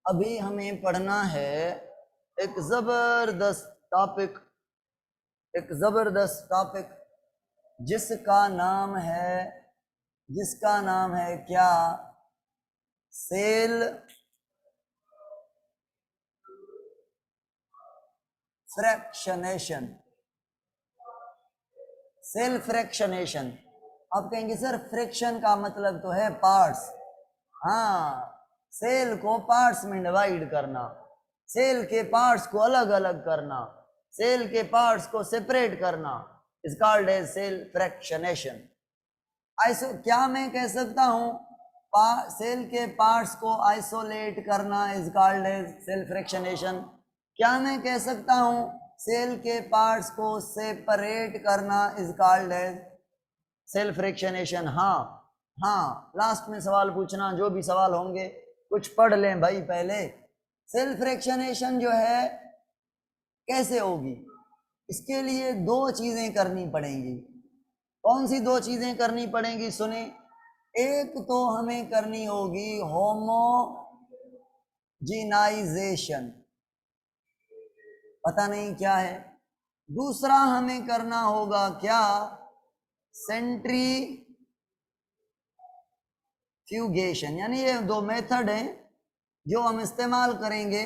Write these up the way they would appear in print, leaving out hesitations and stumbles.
अभी हमें पढ़ना है एक जबरदस्त टॉपिक जिसका नाम है क्या? Cell fractionation. Cell fractionation. आप कहेंगे सर फ्रैक्शन का मतलब तो है पार्ट्स। हाँ, सेल को पार्ट्स में डिवाइड करना, सेल के पार्ट्स को अलग अलग करना, सेल के पार्ट्स को सेपरेट करना is called as cell fractionation. क्या मैं कह सकता हूं सेल के पार्ट्स को आइसोलेट करना is called as cell fractionation? क्या मैं कह सकता हूं सेल के पार्ट्स को सेपरेट करना is called as cell fractionation? हाँ, लास्ट में सवाल पूछना, जो भी सवाल होंगे कुछ पढ़ लें भाई पहले। सेल फ्रैक्शनेशन जो है कैसे होगी, इसके लिए दो चीजें करनी पड़ेंगी। कौन सी दो चीजें करनी पड़ेंगी सुने। एक तो हमें करनी होगी होमोजिनाइजेशन, पता नहीं क्या है। दूसरा हमें करना होगा क्या? सेंट्रीफ्यूगेशन। यानी ये दो मेथड हैं जो हम इस्तेमाल करेंगे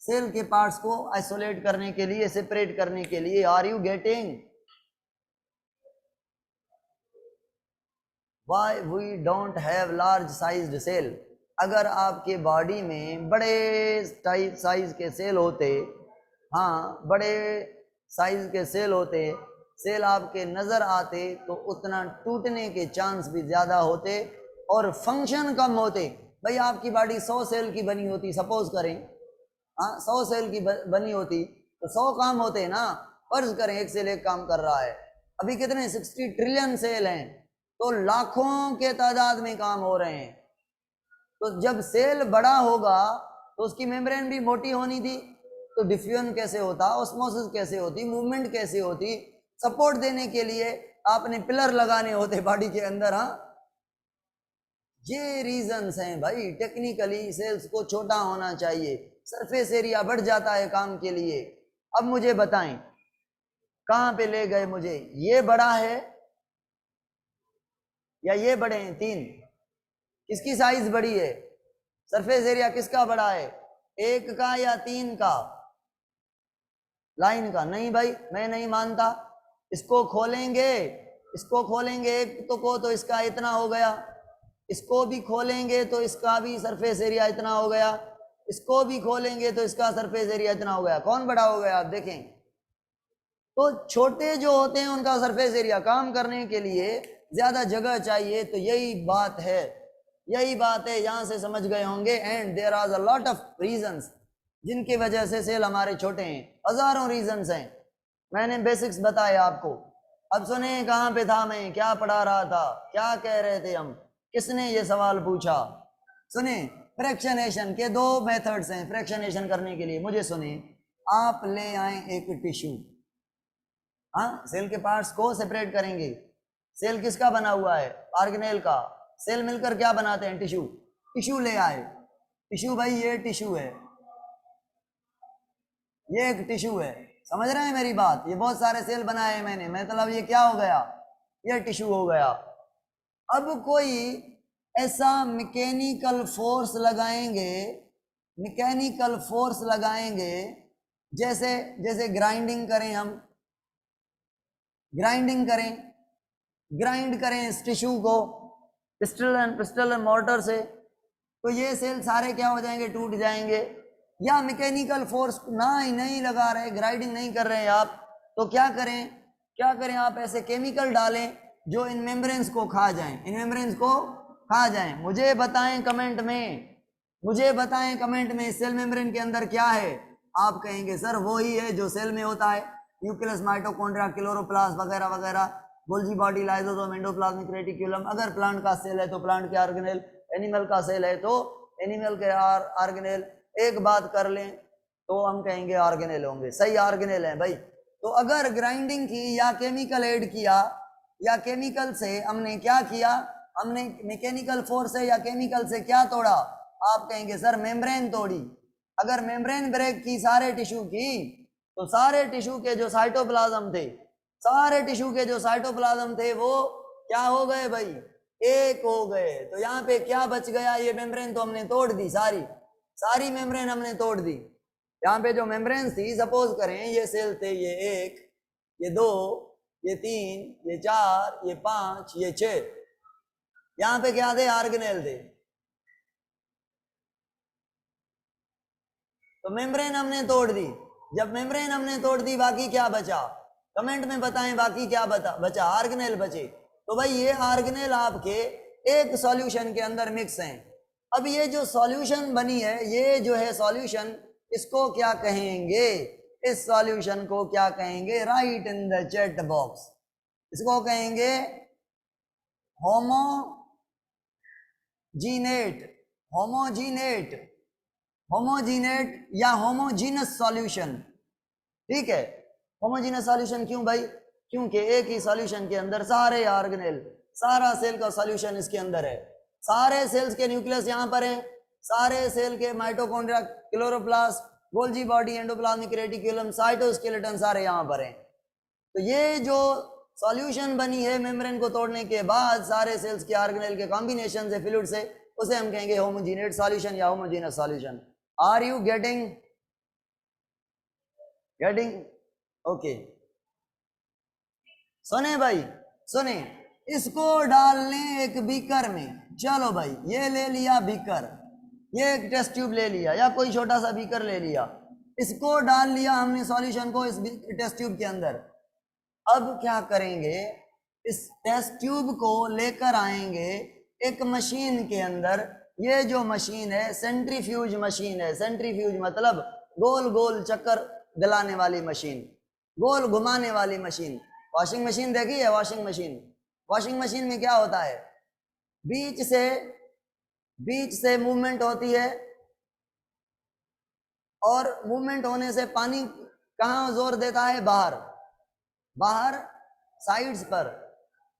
सेल के पार्ट्स को आइसोलेट करने के लिए, सेपरेट करने के लिए। Are you getting? Why we don't have large sized cell? अगर आपके बॉडी में बड़े साइज के सेल होते, हाँ बड़े साइज के सेल होते, सेल आपके नजर आते तो उतना टूटने के चांस भी ज्यादा होते और फंक्शन कम होते। भाई आपकी बॉडी 100 सेल की बनी होती, सपोज करें, हाँ 100 सेल की बनी होती तो 100 काम होते ना। फर्ज करें एक सेल एक काम कर रहा है, अभी कितने 60 ट्रिलियन सेल हैं तो लाखों के तादाद में काम हो रहे हैं। तो जब सेल बड़ा होगा तो उसकी मेम्ब्रेन भी मोटी होनी थी, तो डिफ्यूजन कैसे होता, ऑस्मोसिस कैसे होती, मूवमेंट कैसे होती, सपोर्ट देने के लिए आपने पिलर लगाने होते बॉडी के अंदर। हाँ, ये रीजंस हैं भाई। टेक्निकली सेल्स को छोटा होना चाहिए, सरफेस एरिया बढ़ जाता है काम के लिए। अब मुझे बताएं कहां पे ले गए मुझे, ये बड़ा है या ये बड़े हैं? तीन, किसकी साइज बड़ी है? सरफेस एरिया किसका बड़ा है, एक का या तीन का? लाइन का? नहीं भाई मैं नहीं मानता। इसको खोलेंगे, एक तो इसका इतना हो गया, इसको भी खोलेंगे तो इसका भी सरफेस एरिया इतना हो गया, इसको भी खोलेंगे तो इसका सरफेस एरिया इतना हो गया। कौन बड़ा हो गया आप देखें। तो छोटे जो होते हैं उनका सरफेस एरिया, काम करने के लिए ज्यादा जगह चाहिए। तो यही बात है यहां से समझ गए होंगे। And there are a lot of reasons जिनकी वजह से सेल हमारे छोटे हैं, हजारों रीजंस हैं। मैंने बेसिक्स बताए आपको। अब सुने कहां पे था मैं, क्या पढ़ा रहा था, क्या कह रहे थे हम, किसने ये सवाल पूछा। सुने फ्रैक्शनेशन के दो मेथड्स हैं फ्रैक्शनेशन करने के लिए। मुझे सुने, आप ले आए एक टिश्यू, हाँ सेल के पार्ट्स को सेपरेट करेंगे। सेल किसका बना हुआ है? ऑर्गेनेल का। सेल मिलकर क्या बनाते हैं? टिश्यू। टिश्यू ले आए, टिश्यू भाई ये टिश्यू है, ये एक टिश्यू है, समझ रहे हैं मेरी बात। ये बहुत सारे सेल बनाए हैं मैंने, मतलब ये क्या हो गया, ये टिश्यू हो गया। अब कोई ऐसा मैकेनिकल फोर्स लगाएंगे, जैसे ग्राइंडिंग करें, हम ग्राइंड करें इस टिश्यू को पिस्टल एंड मोर्टर से, तो ये सेल सारे क्या हो जाएंगे? टूट जाएंगे। या मैकेनिकल फोर्स नहीं लगा रहे, ग्राइंडिंग नहीं कर रहे हैं आप, तो क्या करें आप ऐसे केमिकल डालें जो इन मेम्ब्रेन्स को खा जाएं। मुझे बताएं कमेंट में सेल मेम्ब्रेन के अंदर क्या है। आप कहेंगे सर वो ही है जो सेल में होता है, न्यूक्लियस, माइटोकॉन्ड्रिया, क्लोरोप्लास्ट वगैरह वगैरह, Golgi body, lysosome, endoplasmic reticulum. अगर प्लांट का सेल है तो प्लांट के ऑर्गेनेल, एनिमल का सेल है तो एनिमल के ऑर्गेनेल। एक बात कर लें तो हम कहेंगे ऑर्गेनेल होंगे, सही ऑर्गेनेल है भाई। तो अगर ग्राइंडिंग की या केमिकल ऐड किया, या केमिकल से हमने क्या किया, हमने मैकेनिकल फोर्स से या केमिकल से क्या तोड़ा? आप कहेंगे सर मेम्ब्रेन तोड़ी। अगर मेम्ब्रेन ब्रेक की सारे टिश्यू की, तो सारे टिश्यू के जो साइटोप्लाज्म थे, सारे टिश्यू के जो साइटोप्लाज्म थे वो क्या हो गए भाई, एक हो गए। तो यहाँ पे क्या बच गया, ये मेम्ब्रेन तो हमने तोड़ दी, सारी सारी मेम्ब्रेन हमने तोड़ दी। यहाँ पे जो मेम्ब्रेन थी, सपोज करें ये सेल थे, ये 1, ये 2, ये 3, ये 4, ये 5, ये 6, यहाँ पे क्या थे, ऑर्गेनेल थे। तो मेम्ब्रेन हमने तोड़ दी। जब मेम्ब्रेन हमने तोड़ दी, बाकी क्या बचा, कमेंट में बताएं बाकी क्या बचा, ऑर्गेनेल बचे। तो भाई ये ऑर्गेनेल आपके एक सॉल्यूशन के अंदर मिक्स हैं। अब ये जो सॉल्यूशन बनी है, ये जो है सॉल्यूशन, इसको क्या कहेंगे, इस सॉल्यूशन को क्या कहेंगे, right in the chat box. इसको कहेंगे होमोजीनेट, होमोजीनेट, होमोजीनेट या होमोजीनस सॉल्यूशन। ठीक है, होमोजीनस सॉल्यूशन क्यों भाई, क्योंकि एक ही सॉल्यूशन के अंदर सारे ऑर्गेनेल, सारा सेल का सॉल्यूशन इसके अंदर है। सारे सेल्स के न्यूक्लियस यहाँ पर हैं, सारे सेल के mitochondria, chloroplast, Golgi body, endoplasmic reticulum, cytoskeleton सारे यहाँ पर हैं। तो ये जो सॉल्यूशन बनी है मेम्ब्रेन को तोड़ने के बाद सारे सेल्स के ऑर्गेनेल के कॉम्बिनेशन से, फ्लूइड से, उसे हम कहेंगे होमोजीनेट सॉल्यूशन या homogeneous solution. Are you getting okay. सुने भाई, सुने, इसको डाल लें एक बीकर में। चलो भाई, ये ले लिया बीकर, ये एक टेस्ट ट्यूब ले लिया या कोई छोटा सा बीकर ले लिया, इसको डाल लिया हमने सॉल्यूशन को इस टेस्ट ट्यूब के अंदर। अब क्या करेंगे, इस टेस्ट ट्यूब को लेकर आएंगे एक मशीन के अंदर। ये जो मशीन है सेंट्रीफ्यूज मशीन है। सेंट्रीफ्यूज मतलब गोल गोल चक्कर दिलाने वाली मशीन, गोल घुमाने वाली मशीन। वॉशिंग मशीन देखी है, वॉशिंग मशीन, वॉशिंग मशीन में क्या होता है, बीच से मूवमेंट होती है, और मूवमेंट होने से पानी कहाँ जोर देता है, बाहर, बाहर साइड्स पर।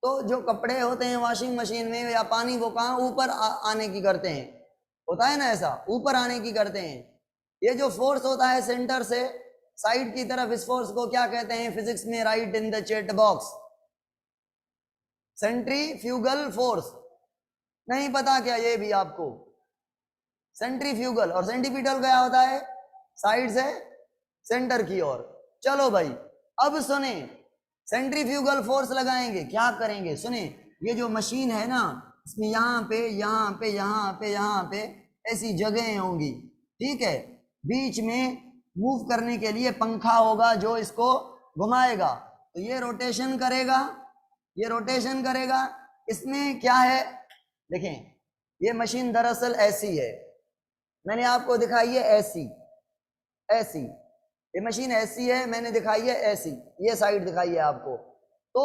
तो जो कपड़े होते हैं वॉशिंग मशीन में या पानी, वो कहाँ ऊपर आने की करते हैं, होता है ना ऐसा, ऊपर आने की करते हैं। ये जो फोर्स होता है सेंटर से साइड की तरफ, इस फोर्स को क्या कहते हैं फिजिक्स में, right in the chat box, centrifugal force. नहीं पता क्या ये भी आपको, सेंट्रीफ्यूगल। और सेंटीपिटल क्या होता है, साइड से सेंटर की ओर। चलो भाई, अब सुने, सेंट्रीफ्यूगल फोर्स लगाएंगे, क्या करेंगे, सुने, ये जो मशीन है ना, इसमें यहाँ पे, यहाँ पे, यहाँ पे, यहाँ पे ऐसी जगहें होंगी, ठीक है। बीच में मूव करने के लिए पंखा होगा जो इसको घुमाएगा। तो ये रोटेशन करेगा, ये रोटेशन करेगा। इसमें क्या है, देखें, ये मशीन दरअसल ऐसी है, मैंने आपको दिखाई है ऐसी, ऐसी, ये मशीन ऐसी है, मैंने दिखाई है ऐसी, ये साइड दिखाई है आपको। तो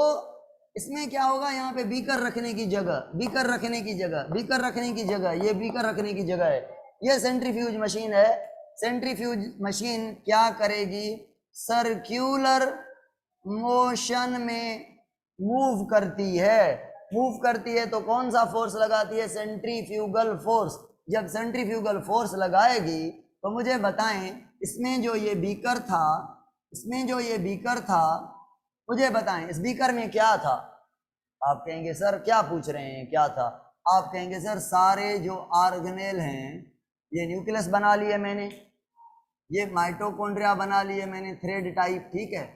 इसमें क्या होगा, यहाँ पे बीकर रखने की जगह, बीकर रखने की जगह, बीकर रखने की जगह, ये बीकर रखने की जगह है। ये सेंट्रीफ्यूज मशीन है। सेंट्रीफ्यूज मशीन क्या करेगी, सर्क्यूलर मोशन में मूव करती है। मूव करती है तो कौन सा फोर्स लगाती है, सेंट्रीफ्यूगल फोर्स। जब सेंट्रीफ्यूगल फोर्स लगाएगी तो मुझे बताएं, इसमें जो ये बीकर था, इसमें जो ये बीकर था, मुझे बताएं इस बीकर में क्या था। आप कहेंगे सर क्या पूछ रहे हैं, क्या था। आप कहेंगे सर सारे जो ऑर्गेनेल हैं, ये न्यूक्लियस बना लिए मैंने, ये माइटोकॉन्ड्रिया बना लिए मैंने, थ्रेड टाइप, ठीक है,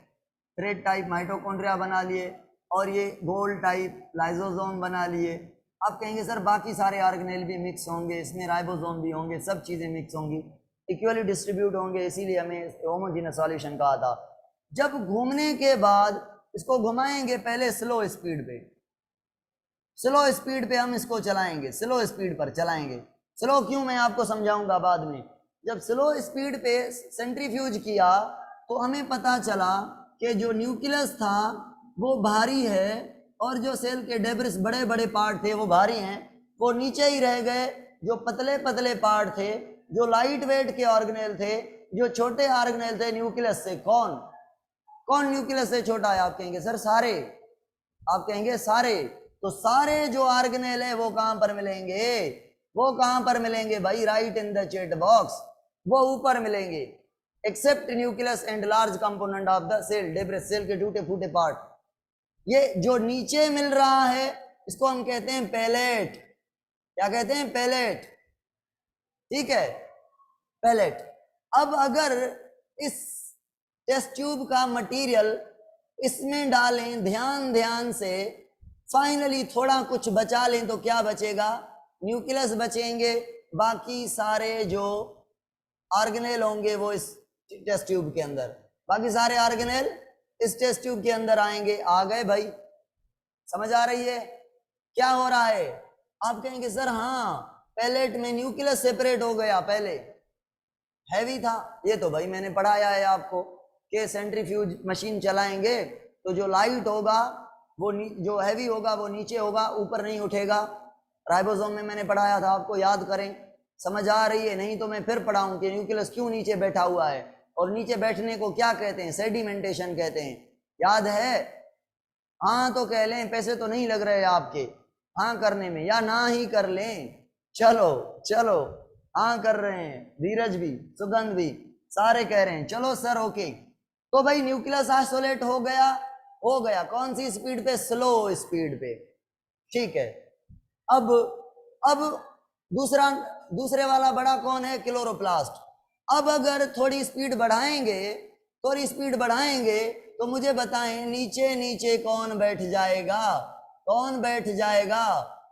थ्रेड टाइप माइटोकॉन्ड्रिया बना लिए, और ये गोल टाइप लाइसोसोम बना लिए। आप कहेंगे सर बाकी सारे ऑर्गेनेल भी मिक्स होंगे, इसमें राइबोसोम भी होंगे, सब चीज़ें मिक्स होंगी, इक्वली डिस्ट्रीब्यूट होंगे, इसीलिए हमें होमोजेनस सॉल्यूशन कहा था। जब घूमने के बाद इसको घुमाएंगे, पहले स्लो स्पीड पे, स्लो स्पीड पे हम इसको चलाएंगे, स्लो स्पीड पर चलाएंगे। स्लो क्यों, मैं आपको समझाऊंगा बाद में। जब स्लो स्पीड पे सेंट्रीफ्यूज किया तो हमें पता चला कि जो न्यूक्लियस था वो भारी है, और जो सेल के डेब्रिस बड़े बड़े पार्ट थे वो भारी हैं, वो नीचे ही रह गए। जो पतले पतले पार्ट थे, जो लाइट वेट के ऑर्गेनेल थे, जो छोटे ऑर्गेनेल थे न्यूक्लियस से, कौन कौन न्यूक्लियस से छोटा है। आप कहेंगे सर सारे, आप कहेंगे सारे। तो सारे जो ऑर्गेनेल है वो कहां पर मिलेंगे, वो कहां पर मिलेंगे भाई? Right in the chat box, वो ऊपर मिलेंगे। Except nucleus and large component of the cell, debris, cell के टूटे फूटे पार्ट। ये जो नीचे मिल रहा है इसको हम कहते हैं पैलेट। क्या कहते हैं? पैलेट। ठीक है, पैलेट। अब अगर इस टेस्ट ट्यूब का मटेरियल इसमें डालें ध्यान ध्यान से, फाइनली थोड़ा कुछ बचा लें तो क्या बचेगा? न्यूक्लियस बचेंगे, बाकी सारे जो ऑर्गेनेल होंगे वो इस टेस्ट ट्यूब के अंदर, बाकी सारे ऑर्गेनेल इस टेस्ट ट्यूब के अंदर आएंगे। आ गए भाई? समझ आ रही है क्या हो रहा है? आप कहेंगे सर हाँ, पैलेट में न्यूक्लियस सेपरेट हो गया, पहले हैवी था। ये तो भाई मैंने पढ़ाया है आपको कि सेंट्रीफ्यूज मशीन चलाएंगे तो जो लाइट होगा वो जो हैवी होगा वो नीचे होगा, ऊपर नहीं उठेगा। राइबोसोम में मैंने पढ़ाया था, आपको याद करें। समझ आ रही है? नहीं तो मैं फिर पढ़ाऊं कि न्यूक्लियस क्यों नीचे बैठा हुआ है, और नीचे बैठने को क्या कहते हैं? सेडिमेंटेशन कहते हैं। याद है? हाँ तो कह लें, पैसे तो नहीं लग रहे आपके हाँ करने में, या ना ही कर लें। चलो चलो, हाँ कर रहे हैं, धीरज भी, सुगंध भी, सारे कह रहे हैं चलो सर ओके। तो भाई न्यूक्लियस आइसोलेट हो गया, हो गया। कौन सी स्पीड पे? स्लो स्पीड पे। ठीक है। अब दूसरे वाला बड़ा कौन है? क्लोरोप्लास्ट। अब अगर थोड़ी स्पीड बढ़ाएंगे तो मुझे बताएं नीचे नीचे कौन बैठ जाएगा? कौन बैठ जाएगा?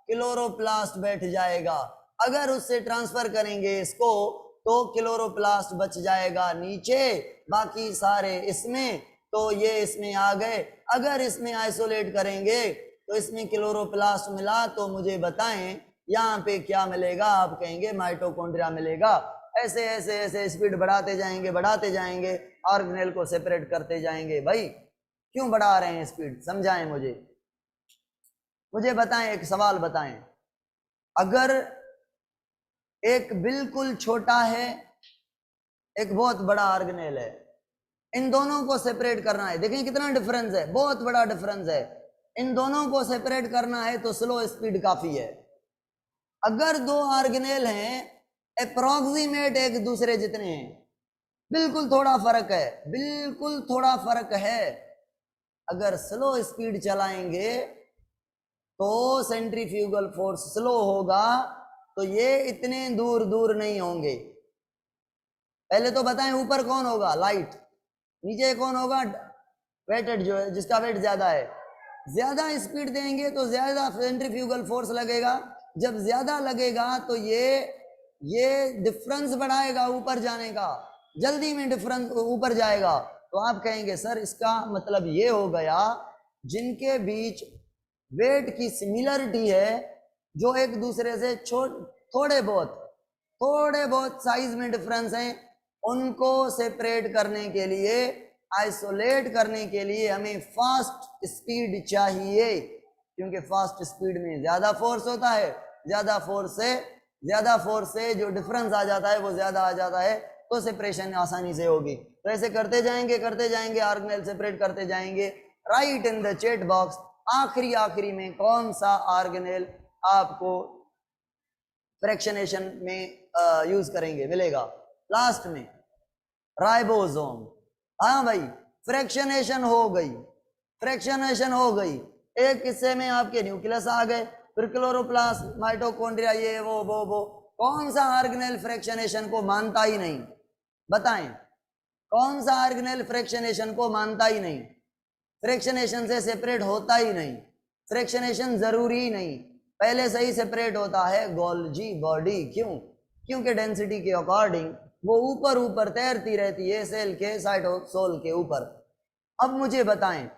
क्लोरोप्लास्ट बैठ जाएगा। अगर उससे ट्रांसफर करेंगे इसको तो क्लोरोप्लास्ट बच जाएगा नीचे, बाकी सारे इसमें, तो ये इसमें आ गए। अगर इसमें आइसोलेट करेंगे तो इसमें क्लोरोप्लास्ट मिला, तो मुझे बताएं यहाँ पे क्या मिलेगा? आप कहेंगे माइटोकॉन्ड्रिया मिलेगा। ऐसे ऐसे ऐसे स्पीड बढ़ाते जाएंगे, ऑर्गेनेल को सेपरेट करते जाएंगे। भाई क्यों बढ़ा रहे हैं स्पीड? समझाएं मुझे बताएं, एक सवाल बताएं। अगर एक बिल्कुल छोटा है, एक बहुत बड़ा ऑर्गेनेल है, इन दोनों को सेपरेट करना है। देखें कितना डिफरेंस है, बहुत बड़ा डिफरेंस है। इन दोनों को सेपरेट करना है तो स्लो स्पीड काफी है। अगर दो ऑर्गेनेल हैं अप्रोक्सीमेट एक दूसरे जितने हैं, बिल्कुल थोड़ा फर्क है, अगर स्लो स्पीड चलाएंगे तो सेंट्रीफ्यूगल फोर्स स्लो होगा, तो ये इतने दूर दूर नहीं होंगे। पहले तो बताएं ऊपर कौन होगा? लाइट। नीचे कौन होगा? वेटेड, जो है जिसका वेट ज्यादा है। ज्यादा स्पीड देंगे तो ज्यादा सेंट्रीफ्यूगल फोर्स लगेगा। जब ज्यादा लगेगा तो ये डिफरेंस बढ़ाएगा ऊपर जाने का, जल्दी में डिफरेंस ऊपर जाएगा। तो आप कहेंगे सर इसका मतलब ये हो गया जिनके बीच वेट की सिमिलरिटी है, जो एक दूसरे से थोड़े बहुत साइज में डिफरेंस हैं, उनको सेपरेट करने के लिए, आइसोलेट करने के लिए हमें फास्ट स्पीड चाहिए, क्योंकि फास्ट स्पीड में ज्यादा फोर्स होता है। ज्यादा फोर्स से जो डिफरेंस आ जाता है वो ज्यादा आ जाता है, तो सेपरेशन आसानी से होगी। तो ऐसे करते जाएंगे, ऑर्गेनेल सेपरेट करते जाएंगे। Right in the chat box आखिरी में कौन सा ऑर्गेनेल आपको फ्रैक्शनेशन में यूज करेंगे मिलेगा? लास्ट में राइबोसोम। हाँ भाई, फ्रैक्शनेशन हो गई। एक हिस्से में आपके न्यूक्लियस आ गए, फिर क्लोरोप्लास्ट, माइटोकॉन्ड्रिया, ये वो कौन सा ऑर्गेनेल फ्रैक्शनेशन को मानता ही नहीं? बताएं कौन सा ऑर्गेनेल फ्रैक्शनेशन को मानता ही नहीं? फ्रैक्शनेशन से सेपरेट होता ही नहीं, फ्रैक्शनेशन जरूरी ही नहीं, पहले से ही सेपरेट होता है गोल्जी बॉडी। क्योंकि डेंसिटी के अकॉर्डिंग वो ऊपर तैरती रहती है सेल के साइटोसोल के ऊपर। अब मुझे बताएं,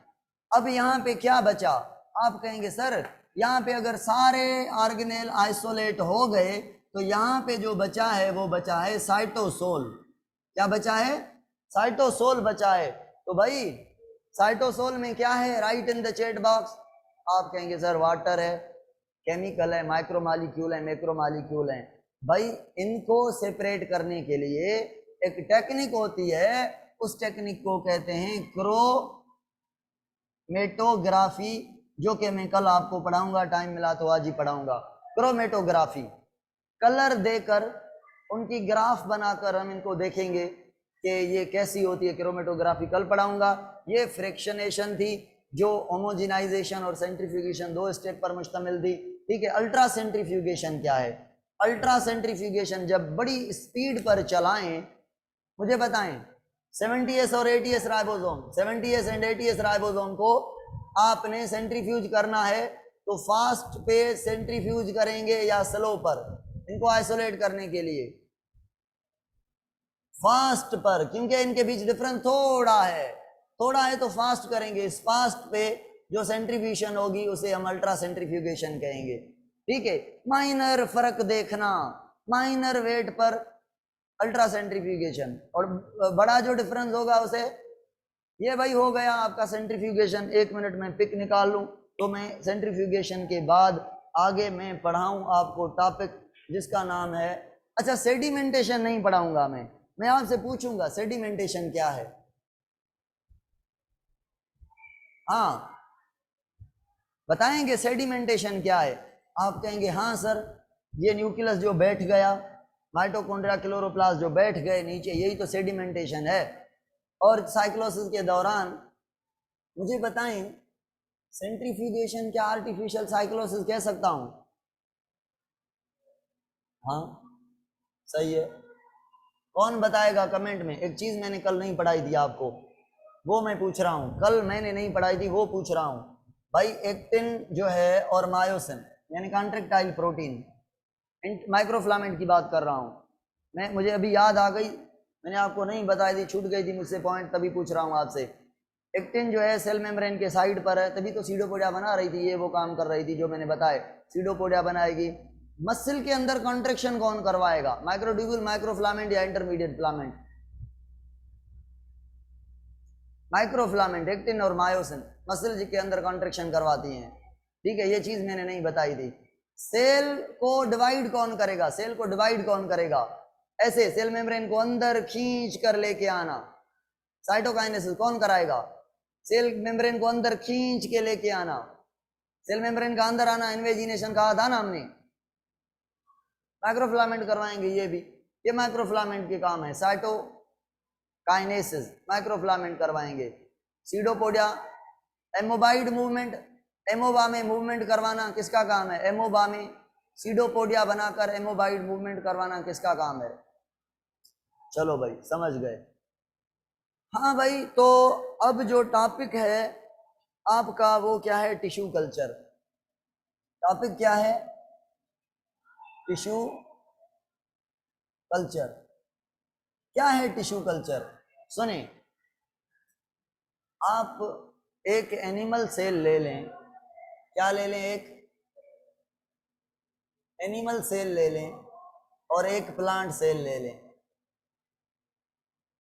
अब यहाँ पे क्या बचा? आप कहेंगे सर यहाँ पे अगर सारे ऑर्गेनेल आइसोलेट हो गए तो यहाँ पे जो बचा है वो बचा है साइटोसोल। क्या बचा है? साइटोसोल बचा है। तो भाई साइटोसोल में क्या है? Right in the chat box. आप कहेंगे सर वाटर है, केमिकल है, माइक्रोमॉलिक्यूल है, मैक्रोमॉलिक्यूल है। भाई इनको सेपरेट करने के लिए एक टेक्निक होती है, उस टेक्निक को कहते हैं क्रोमेटोग्राफी, जो कि मैं कल आपको पढ़ाऊंगा, टाइम मिला तो आज ही पढ़ाऊंगा। क्रोमेटोग्राफी कलर देकर उनकी ग्राफ बनाकर हम इनको देखेंगे कि ये कैसी होती है क्रोमेटोग्राफी, कल पढ़ाऊंगा। ये फ्रैक्शनेशन थी जो होमोजिनाइजेशन और सेंट्रीफ्यूगेशन 2 स्टेप पर मुश्तमिल थी, ठीक है। अल्ट्रा सेंट्रीफ्यूगेशन क्या है? अल्ट्रा सेंट्रीफ्यूगेशन जब बड़ी स्पीड पर चलाएं, मुझे बताएं 70s और 80s ribosome, 70s and 80s ribosome को आपने सेंट्रीफ्यूज करना है तो फास्ट पे सेंट्रीफ्यूज करेंगे या स्लो पर? इनको आइसोलेट करने के लिए फास्ट पर, क्योंकि इनके बीच डिफरेंस थोड़ा है तो फास्ट करेंगे। इस फास्ट पे जो सेंट्रीफ्यूशन होगी उसे हम अल्ट्रा सेंट्रीफ्यूगेशन कहेंगे, ठीक है। माइनर फर्क देखना, माइनर वेट पर अल्ट्रा सेंट्रीफ्यूगेशन, और बड़ा जो डिफरेंस होगा उसे, ये भाई हो गया आपका सेंट्रीफ्यूगेशन। 1 मिनट में पिक निकाल लूं तो मैं सेंट्रीफ्यूगेशन के बाद आगे मैं पढ़ाऊं आपको टॉपिक जिसका नाम है, अच्छा सेडिमेंटेशन नहीं पढ़ाऊंगा मैं आपसे पूछूंगा सेडिमेंटेशन क्या है। हाँ बताएंगे सेडिमेंटेशन क्या है? आप कहेंगे हाँ सर, ये न्यूक्लियस जो बैठ गया, माइटोकॉन्ड्रिया क्लोरोप्लास्ट जो बैठ गए नीचे, यही तो सेडिमेंटेशन है। और साइक्लोसिस के दौरान मुझे बताएं सेंट्रीफ्यूगेशन क्या आर्टिफिशियल साइक्लोसिस कह सकता हूं? हाँ सही है, कौन बताएगा कमेंट में? एक चीज मैंने कल नहीं पढ़ाई थी आपको, वो मैं पूछ रहा हूं, कल मैंने नहीं पढ़ाई थी वो पूछ रहा हूं भाई। एक्टिन जो है और मायोसिन यानी कॉन्ट्रैक्टाइल प्रोटीन, माइक्रोफ्लामेंट की बात कर रहा हूं मुझे अभी याद आ गई, मैंने आपको नहीं बताई थी, छूट गई थी मुझसे पॉइंट, तभी पूछ रहा हूं आपसे। एक्टिन जो है सेल मेम्ब्रेन के साइड पर है, तभी तो सीडोपोडिया बना रही थी, ये वो काम कर रही थी जो मैंने बताया, सीडोपोडिया बनाएगी। मसल के अंदर कॉन्ट्रैक्शन कौन करवाएगा? माइक्रोट्यूब्यूल, माइक्रोफ्लामेंट या इंटरमीडिएट फ्लामेंट? माइक्रोफ्लामेंट, एक्टिन और मायोसिन मसल के अंदर कॉन्ट्रैक्शन करवाती हैं, ठीक है। ये चीज मैंने नहीं बताई थी। सेल को डिवाइड कौन करेगा? सेल को डिवाइड कौन करेगा? ऐसे सेल मेम्ब्रेन को अंदर खींच कर लेके आना, साइटोकाइनेसिस कौन कराएगा? सेल मेम्ब्रेन को अंदर खींच के लेके आना, सेल मेम्ब्रेन का अंदर आना इन्वेजिनेशन कहा था ना हमने, माइक्रोफ्लामेंट करवाएंगे ये भी, ये माइक्रोफ्लामेंट के काम है, साइटोकाइनेसिस माइक्रोफ्लामेंट करवाएंगे। सीडोपोडिया एमोबाइड मूवमेंट, एमोबा में मूवमेंट करवाना किसका काम है? एमोबा में सीडोपोडिया बनाकर एमोबाइड मूवमेंट करवाना किसका काम है? चलो भाई समझ गए। हाँ भाई, तो अब जो टॉपिक है आपका वो क्या है? Tissue culture. टॉपिक क्या है? Tissue culture. क्या है टिश्यू कल्चर? सुने, आप एक एनिमल सेल ले लें, क्या ले लें? एक एनिमल सेल ले लें और एक प्लांट सेल ले लें।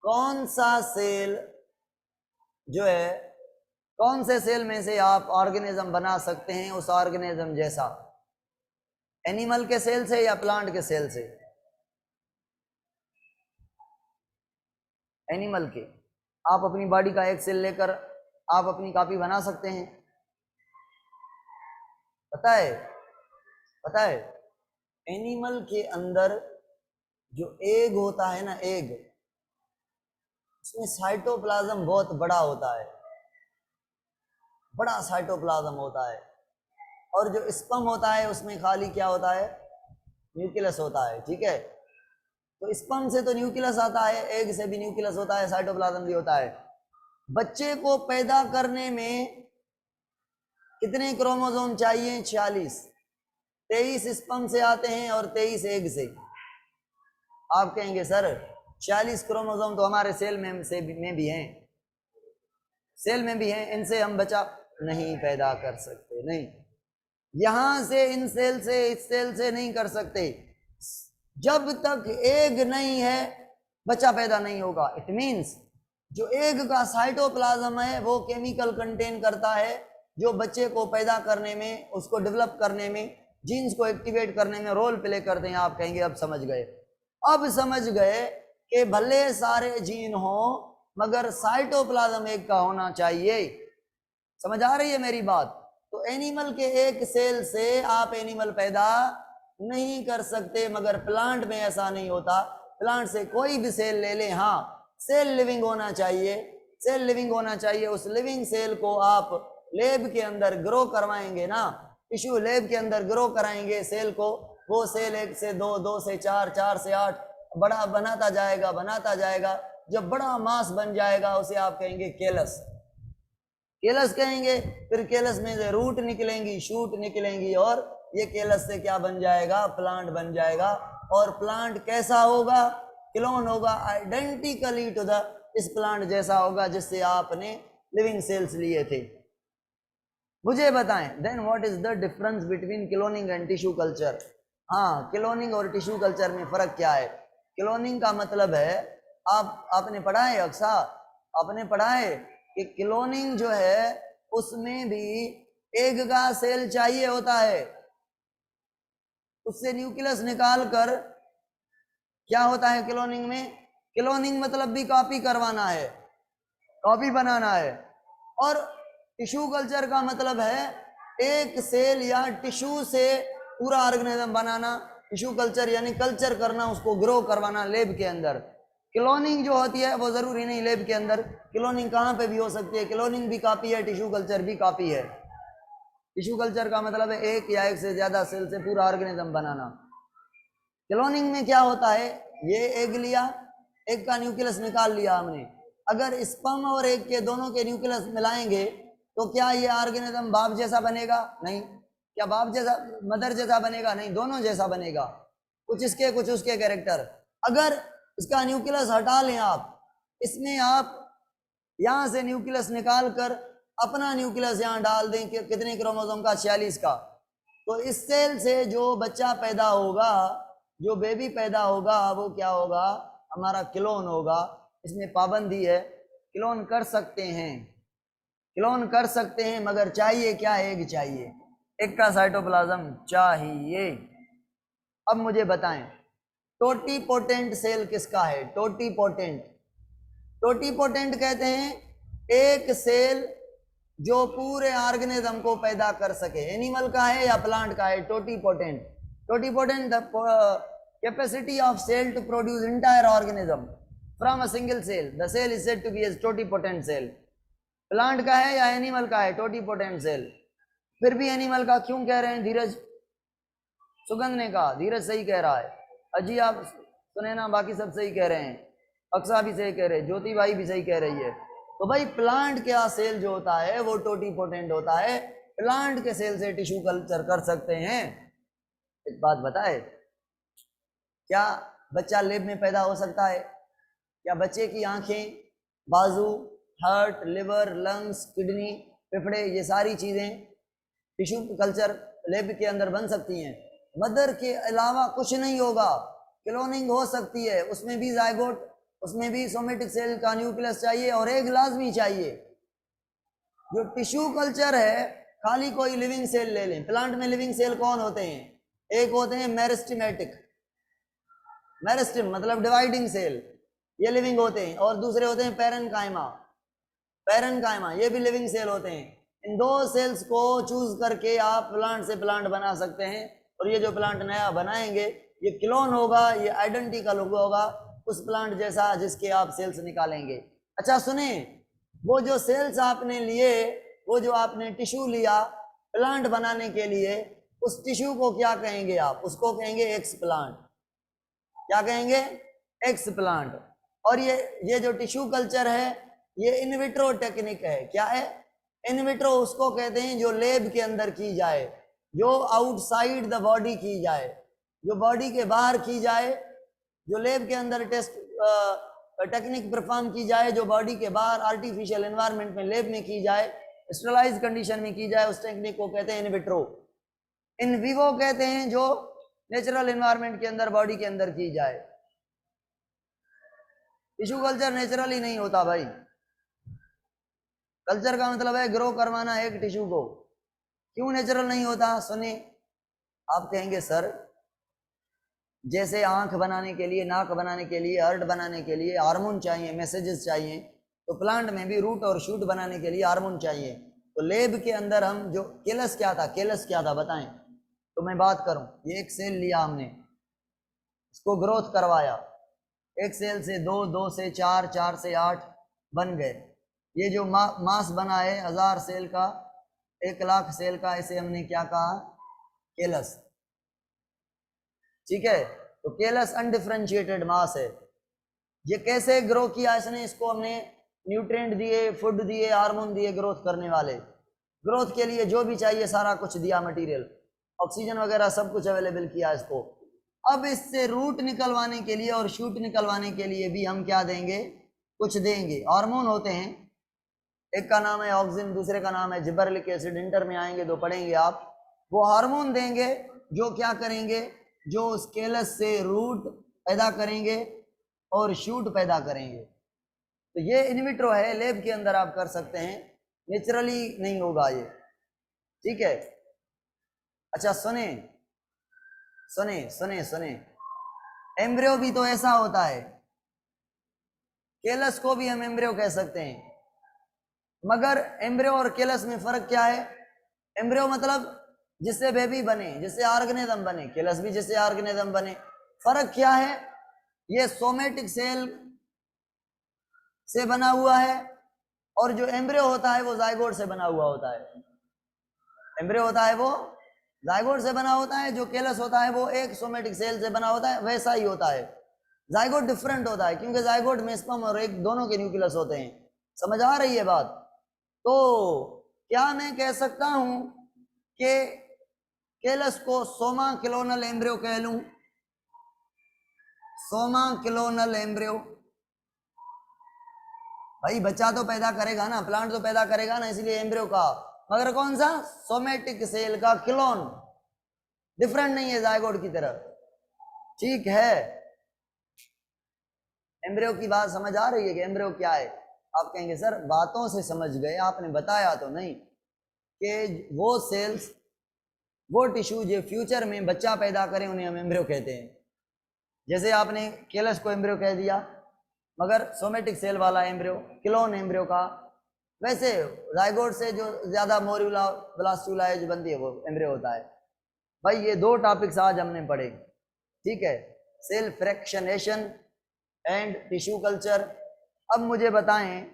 कौन सा सेल जो है, कौन से सेल में से आप ऑर्गेनिज्म बना सकते हैं उस ऑर्गेनिज्म जैसा? एनिमल के सेल से या प्लांट के सेल से? एनिमल के। आप अपनी बॉडी का एक सेल लेकर आप अपनी कॉपी बना सकते हैं, पता है? पता है एनिमल के अंदर जो एग होता है ना, एग, उसमें साइटोप्लाज्म बहुत बड़ा होता है, बड़ा साइटोप्लाज्म होता है। और जो स्पर्म होता है उसमें खाली क्या होता है? न्यूक्लियस होता है, ठीक है। तो स्पर्म से तो न्यूक्लियस आता है, एग से भी न्यूक्लियस होता है, साइटोप्लाज्म भी होता है। बच्चे को पैदा करने में कितने क्रोमोसोम चाहिए? 46। 23 स्पर्म से आते हैं और 23 एग से। आप कहेंगे सर 46 क्रोमोसोम तो हमारे सेल में भी हैं, सेल में भी हैं, इनसे हम बच्चा नहीं पैदा कर सकते, नहीं, यहां से इन सेल से इस सेल से नहीं कर सकते। जब तक एग नहीं है बच्चा पैदा नहीं होगा। इट मींस जो एग का साइटोप्लाज्म है वो केमिकल कंटेन करता है जो बच्चे को पैदा करने में, उसको डेवलप करने में, जीन्स को एक्टिवेट करने में रोल प्ले करते हैं। आप कहेंगे अब समझ गए। अब समझ गए कि भले सारे जीन हो मगर साइटोप्लाज्म एग का होना चाहिए। समझ आ रही है मेरी बात? तो एनिमल के एक सेल से आप एनिमल पैदा नहीं कर सकते, मगर प्लांट में ऐसा नहीं होता। प्लांट से कोई भी सेल ले लें, हाँ सेल लिविंग होना चाहिए, सेल लिविंग होना चाहिए। उस लिविंग सेल को आप लैब के अंदर ग्रो करवाएंगे ना, टिश्यू लैब के अंदर ग्रो कराएंगे सेल को, वो सेल 1 से 2, 2 से 4, 4 से 8 बड़ा बनाता जाएगा, बनाता जाएगा। जब बड़ा मास बन जाएगा उसे आप कहेंगे केलस, केलस कहेंगे। फिर केलस में से रूट निकलेंगी, शूट निकलेंगी, और ये केलस से क्या बन जाएगा, प्लांट बन जाएगा। और प्लांट कैसा होगा, क्लोन होगा, आइडेंटिकली टू द इस प्लांट जैसा होगा जिससे आपने लिविंग सेल्स लिए थे। मुझे बताएं then what is the difference between cloning and tissue culture. हाँ, क्लोनिंग और टिश्यू कल्चर में फर्क क्या है। क्लोनिंग का मतलब है, आपने पढ़ा है अक्सा, आपने पढ़ा है कि क्लोनिंग जो है उसमें भी एग का सेल चाहिए होता है, उससे न्यूक्लियस निकाल कर क्या होता है क्लोनिंग में। क्लोनिंग मतलब भी कॉपी करवाना है, कॉपी बनाना है। और टिश्यू कल्चर का मतलब है एक सेल या टिश्यू से पूरा ऑर्गेनिज्म बनाना। टिश्यू कल्चर यानी कल्चर करना, उसको ग्रो करवाना लैब के अंदर। क्लोनिंग जो होती है वो जरूरी नहीं लैब के अंदर, क्लोनिंग कहाँ पे भी हो सकती है। क्लोनिंग भी कॉपी है, टिश्यू कल्चर भी कॉपी है। टिश्यू कल्चर का मतलब है एक या एक से ज्यादा सेल से पूरा ऑर्गेनिज्म बनाना। क्लोनिंग में क्या होता है, ये एग लिया, एग का न्यूक्लियस निकाल लिया हमने। अगर स्पर्म और एग के दोनों के न्यूक्लियस मिलाएंगे तो क्या ये ऑर्गेनिज्म बाप जैसा बनेगा? नहीं। क्या बाप जैसा, मदर जैसा बनेगा? नहीं, दोनों जैसा बनेगा, कुछ इसके कुछ उसके कैरेक्टर। अगर इसका न्यूक्लियस हटा लें आप, इसमें आप यहां से न्यूक्लियस निकाल कर अपना न्यूक्लियस यहां डाल दें कि कितने क्रोमोसोम का, 46 का, तो इस सेल से जो बच्चा पैदा होगा, जो बेबी पैदा होगा, वो क्या होगा, हमारा क्लोन होगा। इसमें पाबंदी है, क्लोन कर सकते हैं, क्लोन कर सकते हैं, मगर चाहिए क्या, एग चाहिए, एग का साइटोप्लाज्म चाहिए। अब मुझे बताएं टोटीपोटेंट सेल किसका है। टोटीपोटेंट, टोटीपोटेंट कहते हैं एक सेल जो पूरे ऑर्गेनिज्म को पैदा कर सके। एनिमल का है या प्लांट का है? Totipotent. Totipotent the capacity of cell to produce entire organism from a single cell, the cell is said to be as totipotent cell. Plant का है या एनिमल का है टोटीपोटेंट सेल? फिर भी एनिमल का क्यों कह रहे हैं धीरज? सुगंध ने कहा, धीरज सही कह रहा है, अजी आप सुने ना, बाकी सब सही कह रहे हैं, अक्सा भी सही कह रहे हैं, ज्योति भाई भी सही कह रही है। तो भाई प्लांट का सेल जो होता है वो टोटीपोटेंट होता है। प्लांट के सेल से टिश्यू कल्चर कर सकते हैं। एक बात बताए, क्या बच्चा लेब में पैदा हो सकता है? क्या बच्चे की आंखें, बाजू, हार्ट, लिवर, लंग्स, किडनी, फेफड़े, ये सारी चीजें टिश्यू कल्चर लेब के अंदर बन सकती हैं? मदर के अलावा कुछ नहीं होगा। क्लोनिंग हो सकती है, उसमें भी जायगोट, उसमें भी सोमेटिक सेल का न्यूक्लियस चाहिए और एग लाजमी चाहिए। जो टिश्यू कल्चर है, खाली कोई लिविंग सेल ले लें। प्लांट में लिविंग सेल कौन होते हैं? एक होते हैं मेरिस्टेमेटिक, मेरिस्टेम मतलब डिवाइडिंग सेल, ये लिविंग होते हैं। और दूसरे होते हैं पैरेनकाइमा, पैरेनकाइमा ये भी लिविंग सेल होते हैं। इन दो सेल्स को चूज करके आप प्लांट से प्लांट बना सकते हैं। और ये जो प्लांट नया बनाएंगे ये क्लोन होगा, ये आइडेंटिकल होगा उस प्लांट जैसा जिसके आप सेल्स निकालेंगे। अच्छा सुने, वो जो सेल्स आपने लिए, वो जो आपने टिश्यू लिया प्लांट बनाने के लिए, उस टिश्यू को क्या कहेंगे आप? उसको कहेंगे एक्स प्लांट। क्या कहेंगे? X plant. और ये जो टिश्यू कल्चर है ये इनविट्रो टेक्निक है। क्या है? इनविट्रो उसको कहते हैं जो लेब के अंदर की जाए, जो आउटसाइड द बॉडी की जाए, जो बॉडी के बाहर की जाए, जो लेब के अंदर टेस्ट टेक्निक परफॉर्म की जाए, जो बॉडी के बाहर आर्टिफिशियल एनवायरनमेंट में लेब में की जाए, स्टरलाइज कंडीशन में की जाए, उस टेक्निक को कहते हैं इन विट्रो। इन विवो कहते हैं जो नेचुरल एनवायरनमेंट के अंदर बॉडी के अंदर की जाए। टिश्यू कल्चर नेचुरली नहीं होता भाई। कल्चर का मतलब है ग्रो करवाना एक टिश्यू को। क्यों नेचुरल नहीं होता? सुने, आप कहेंगे सर जैसे आंख बनाने के लिए, नाक बनाने के लिए, हार्ट बनाने के लिए हार्मोन चाहिए, मैसेजेस चाहिए, तो प्लांट में भी रूट और शूट बनाने के लिए हार्मोन चाहिए। तो लेब के अंदर हम जो केलस क्या था, केलस क्या था बताएं? तो मैं बात करूं, ये एक सेल लिया हमने, इसको ग्रोथ करवाया, एक सेल से 2, 2 से 4, 4 से 8 बन गए। ये जो मास बना है 1000 सेल का, 1,00,000 सेल का, इसे हमने क्या कहा? केलस। ठीक है, तो केलस अनडिफरेंशिएटेड मास है। ये कैसे ग्रो किया इसने? इसको हमने न्यूट्रिएंट दिए, फूड दिए, हार्मोन दिए ग्रोथ करने वाले। ग्रोथ के लिए जो भी चाहिए सारा कुछ दिया, मटेरियल, ऑक्सीजन वगैरह सब कुछ अवेलेबल किया इसको। अब इससे रूट निकलवाने के लिए और शूट निकलवाने के लिए भी हम क्या देंगे? कुछ देंगे। हार्मोन होते हैं, एक का नाम है ऑक्सिन, दूसरे का नाम है जिबरेलिक एसिड, इंटर में आएंगे तो पढ़ेंगे आप। वो हार्मोन देंगे जो क्या करेंगे? जो स्केलस से रूट पैदा करेंगे और शूट पैदा करेंगे। तो ये इनविट्रो है, लैब के अंदर आप कर सकते हैं, नेचुरली नहीं होगा ये। ठीक है, अच्छा सुने सुने सुने सुने, एम्ब्रियो भी तो ऐसा होता है, केलस को भी हम एम्ब्रियो कह सकते हैं। मगर एम्ब्रियो और केलस में फर्क क्या है? एम्ब्रियो मतलब जिससे बेबी बने, जिससे ऑर्गेनिज्म बने, केलस भी जिससे ऑर्गेनिज्म बने। फर्क क्या है? ये सोमेटिक सेल से बना हुआ है और जो एम्ब्रियो होता है वो जाइगोट से बना हुआ होता है। एम्ब्रियो होता है वो जाइगोट से बना होता है, जो केलस होता है वो एक सोमेटिक सेल से बना होता है, वैसा ही होता है। जाइगोट डिफरेंट होता है क्योंकि जाइगोट में स्पर्म और एग दोनों के न्यूक्लियस होते हैं। समझ आ रही है बात? तो क्या मैं कह सकता हूं कि केलस को सोमा क्लोनल एम्ब्रियो कह लूं? सोमा क्लोनल एम्ब्रियो, भाई बच्चा तो पैदा करेगा ना, प्लांट तो पैदा करेगा ना, इसलिए एम्ब्रियो का। मगर कौन सा? सोमेटिक सेल का क्लोन, डिफरेंट नहीं है जाइगोट की तरह। ठीक है, एम्ब्रियो की बात समझ आ रही है कि एम्ब्रियो क्या है? आप कहेंगे सर बातों से समझ गए, आपने बताया तो नहीं कि वो सेल्स, वो टिश्यू जो फ्यूचर में बच्चा पैदा करें उन्हें हम एम्ब्रियो कहते हैं। जैसे आपने केलस को एम्ब्रियो कह दिया, मगर सोमेटिक सेल वाला एम्ब्रियो, क्लोन एम्ब्रियो का। वैसे जाइगोट से जो ज्यादा मोरियोला ब्लास्टुला जो बनती है वो एम्ब्रियो होता है। भाई ये दो टॉपिक्स आज हमने पढ़े, ठीक है, cell fractionation and tissue culture. अब मुझे बताएं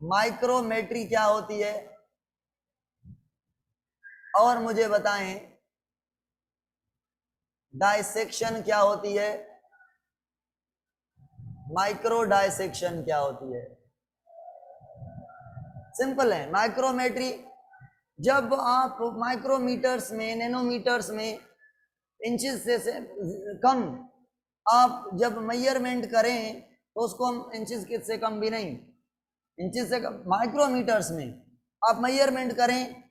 माइक्रोमेट्री क्या होती है, और मुझे बताएं डायसेक्शन क्या होती है, माइक्रो डायसेक्शन क्या होती है। सिंपल है। माइक्रोमेट्री, जब आप माइक्रोमीटर्स में, नैनोमीटर्स में, इंचेस से कम आप जब मेजरमेंट करें तो उसको हम इंचेस से कम भी नहीं, इंचेस से कम, माइक्रोमीटर्स में आप मेजरमेंट करें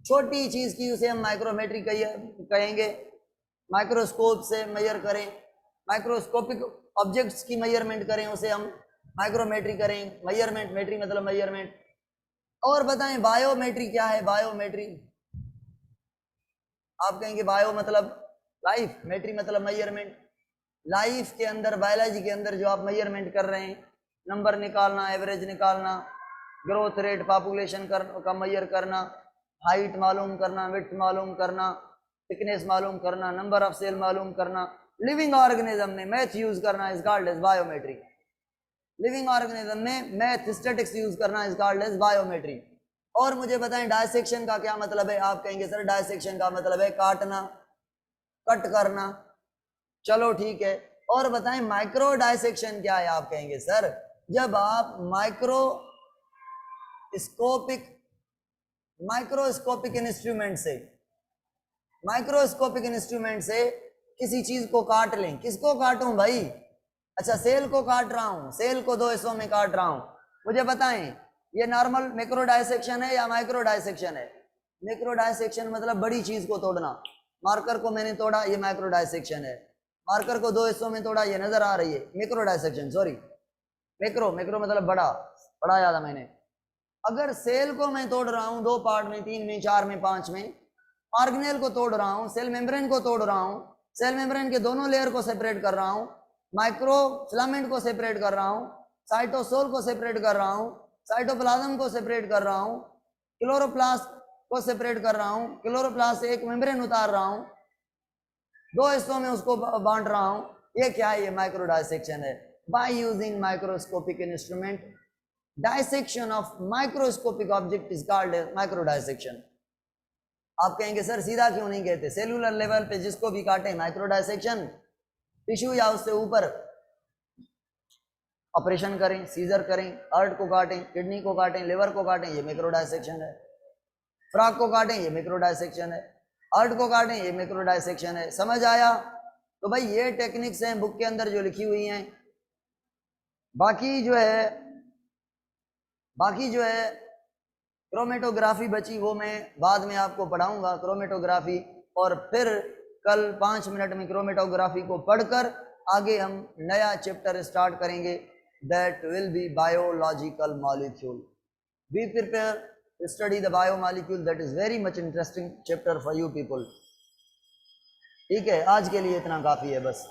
छोटी चीज की, उसे हम माइक्रोमेट्री कहेंगे। माइक्रोस्कोप से मेजर करें, माइक्रोस्कोपिक ऑब्जेक्ट्स की मेजरमेंट करें, उसे हम माइक्रोमेट्री करें। मेजरमेंट, मेट्री मतलब मेजरमेंट। और बताएं बायोमेट्री क्या है? बायोमेट्री आप कहेंगे बायो मतलब लाइफ, मेट्री मतलब मेजरमेंट। लाइफ के अंदर, बायोलॉजी के अंदर जो आप मेजरमेंट कर रहे हैं, नंबर निकालना, एवरेज निकालना, ग्रोथ रेट, पॉपुलेशन का मेजर करना, हाइट मालूम करना, विड्थ मालूम करना, थिकनेस मालूम करना, नंबर ऑफ सेल मालूम करना, लिविंग ऑर्गेनिज्म में मैथ यूज करना is called as biometry. Living organism में मैथ स्टैटिक्स यूज करना इज कॉल्ड एज बायोमेट्री। और मुझे बताएं डायसेक्शन का क्या मतलब है? आप कहेंगे सर डायसेक्शन का मतलब है काटना, कट करना। चलो ठीक है। और बताएं माइक्रो डायसेक्शन क्या है? आप कहेंगे सर जब आप माइक्रोस्कोपिक इंस्ट्रूमेंट से किसी चीज को काट लें। किसको काटूं भाई? अच्छा, सेल को काट रहा हूं, सेल को दो हिस्सों में काट रहा हूं। मुझे बताएं ये नॉर्मल मैक्रो डायसेक्शन है या माइक्रो डायसेक्शन है? मैक्रो डायसेक्शन मतलब बड़ी चीज को तोड़ना। मार्कर को मैंने तोड़ा, ये माइक्रो डायसेक्शन है। मार्कर को दो हिस्सों में तोड़ा, ये नजर आ रही है मैक्रो डायसेक्शन। सॉरी, मैक्रो मतलब बड़ा, पढ़ाया था मैंने। अगर सेल को मैं तोड़ रहा हूं दो पार्ट में, 3 में, 4 में, 5 में, ऑर्गेनेल को तोड़ रहा हूं, सेल मेम्ब्रेन को तोड़ रहा हूं, सेल मेम्ब्रेन के दोनों लेयर को सेपरेट कर रहा हूं, माइक्रो फिलामेंट को सेपरेट कर रहा हूं, साइटोसोल को सेपरेट कर रहा हूं, साइटोप्लाज्म को सेपरेट कर रहा हूं, क्लोरोप्लास्ट को सेपरेट कर रहा हूं, क्लोरोप्लास्ट से एक मेम्ब्रेन उतार रहा हूं, दो हिस्सों में उसको बांट रहा हूं, ये क्या है? ये माइक्रो डायसेक्शन है। By using microscopic instrument, dissection of microscopic object is called micro dissection. आप कहेंगे सर सीधा क्यों नहीं कहते? सेलुलर लेवल पे जिसको भी काटे माइक्रो डायसेक्शन, टिश्यू या उससे ऊपर ऑपरेशन करें, सीजर करें, हार्ट को काटें, किडनी को काटें, लिवर को काटें, ये माइक्रो डायसेक्शन है। फ्रॉक को काटें, ये माइक्रो डायसेक्शन है। हार्ट को काटें, ये माइक्रो डायसेक्शन है। समझ आया? तो भाई ये टेक्निक्स हैं बुक के अंदर जो लिखी हुई हैं। बाकी जो है क्रोमेटोग्राफी बची, वो मैं बाद में आपको पढ़ाऊंगा क्रोमेटोग्राफी, और फिर कल 5 मिनट में क्रोमेटोग्राफी को पढ़कर आगे हम नया चैप्टर स्टार्ट करेंगे, that will be biological molecule. Be prepare to study the biomolecule, that is very much interesting chapter for you people। ठीक है, आज के लिए इतना काफी है बस।